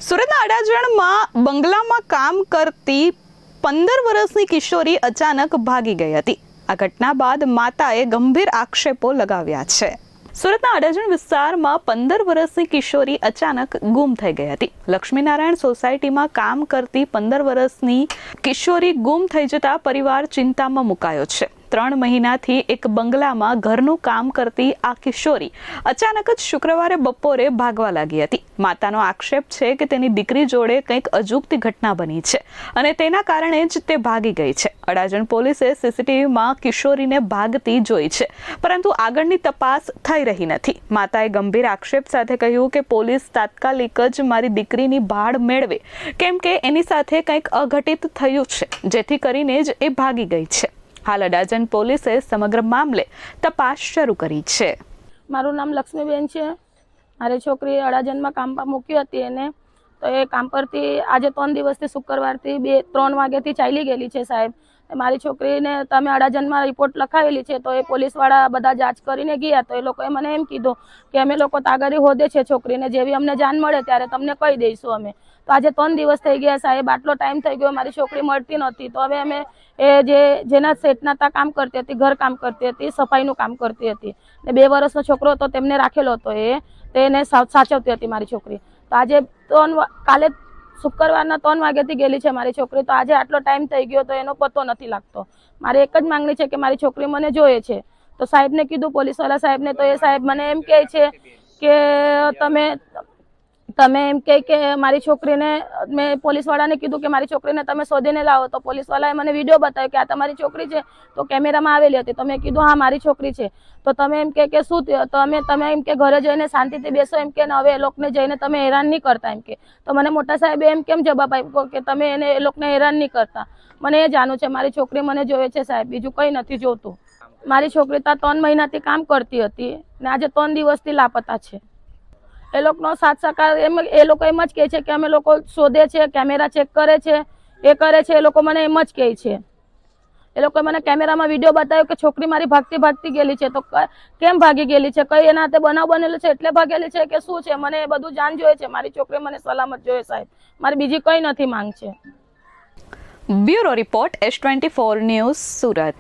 સુરતના અડાજણમાં બંગલામાં કામ કરતી 15 વર્ષની કિશોરી અચાનક ભાગી ગઈ હતી। આ ઘટના બાદ માતાએ ગંભીર આક્ષેપો લગાવ્યા છે। સુરતના અડાજણ વિસ્તારમાં 15 વર્ષની કિશોરી અચાનક ગુમ થઈ ગઈ હતી। લક્ષ્મીનારાયણ સોસાયટીમાં કામ કરતી 15 વર્ષની કિશોરી ગુમ થઈ જતા પરિવાર ચિંતામાં મુકાયો છે। 3 મહિનાથી એક બંગલામાં ઘરનું કામ કરતી આ કિશોરી અચાનક જ શુક્રવારે બપોરે ભાગવા લાગી હતી। માતાનો આક્ષેપ છે કે તેની દીકરી જોડે કંઈક અજુગતી ઘટના બની છે અને તેના કારણે જ તે ભાગી ગઈ છે। અડાજણ પોલીસે સીસીટીવીમાં કિશોરીને ભાગતી જોઈ છે, પરંતુ આગળની તપાસ થઈ રહી નથી। માતાએ ગંભીર આક્ષેપ સાથે કહ્યું કે પોલીસ તાત્કાલિક જ મારી દીકરીની ભાળ મેળવે, કેમ કે એની સાથે કંઈક અઘટિત થયું છે, જેથી કરીને જ એ ભાગી ગઈ છે। હાલ અડાજણ પોલીસે સમગ્ર મામલે તપાસ શરૂ કરી છે। મારું નામ લક્ષ્મીબેન છે। મારી છોકરી અડાજણમાં કામ પર મૂકી હતી એને, તો એ કામ પરથી આજે 3 દિવસથી શુક્રવારથી 2-3 વાગ્યાથી ચાલી ગયેલી છે સાહેબ। મારી છોકરીને તમે અડાજણમાં રિપોર્ટ લખાવેલી છે, તો એ પોલીસવાળા બધા જાંચ કરીને ગયા, તો એ લોકોએ મને એમ કીધું કે અમે લોકો તાગરી હોદે છે છોકરીને, જેવી અમને જાણ મળે ત્યારે તમને કહી દઈશું અમે। તો આજે 3 દિવસ થઈ ગયા સાહેબ, આટલો ટાઈમ થઈ ગયો, મારી છોકરી મળતી નહોતી। તો હવે અમે જેના સેટના ત્યાં કામ કરતી હતી, ઘર કામ કરતી હતી, સફાઈનું કામ કરતી હતી, ને 2 વર્ષનો છોકરો હતો તેમને રાખેલો હતો, તેને સાચવતી હતી મારી છોકરી। તો આજે કાલે શુક્રવારના 3 વાગ્યાથી ગયેલી છે મારી છોકરી, તો આજે આટલો ટાઈમ થઈ ગયો તો એનો પતો નથી લાગતો। મારી એક જ માંગણી છે કે મારી છોકરી મને જોઈએ છે। તો સાહેબને કીધું, પોલીસવાળા સાહેબને, તો એ સાહેબ મને એમ કહે છે કે તમે એમ કે મારી છોકરીને, મેં પોલીસવાળાને કીધું કે મારી છોકરીને તમે શોધીને લાવો, તો પોલીસવાળાએ મને વિડીયો બતાવ્યો કે આ તમારી છોકરી છે, તો કેમેરામાં આવેલી હતી। તો મેં કીધું હા મારી છોકરી છે। તો તમે એમ કે શું થયું, તો તમે એમ કે ઘરે જઈને શાંતિથી બેસો એમ કે, હવે એ લોકોને જઈને તમે હેરાન નહીં કરતા એમ કે। તો મને મોટા સાહેબે એમ કેમ જવાબ આપ્યો કે તમે એ લોકોને હેરાન નહીં કરતા। મને એ જાણવું છે, મારી છોકરી મને જોઈએ છે સાહેબ, બીજું કંઈ નથી જોતું। મારી છોકરી ત્યાં 3 મહિનાથી કામ કરતી હતી ને આજે 3 દિવસથી લાપતા છે। એ લોકોનો સાથ સહકાર એ લોકો એમ જ કહે છે કે અમે લોકો શોધે છે, કેમેરા ચેક કરે છે, એ કરે છે, એ લોકો મને એમ જ કહે છે। એ લોકોએ મને કેમેરામાં વિડીયો બતાવ્યો કે છોકરી મારી ભાગતી ગયેલી છે, તો કેમ ભાગી ગયેલી છે, કઈ એના હાથે બનાવ બનેલો છે એટલે ભાગેલી છે કે શું છે, મને એ બધું જાણ જોઈએ છે। મારી છોકરી મને સલામત જોઈએ સાહેબ, મારી બીજી કંઈ નથી માંગ છે। Bureau report S24 news, Surat.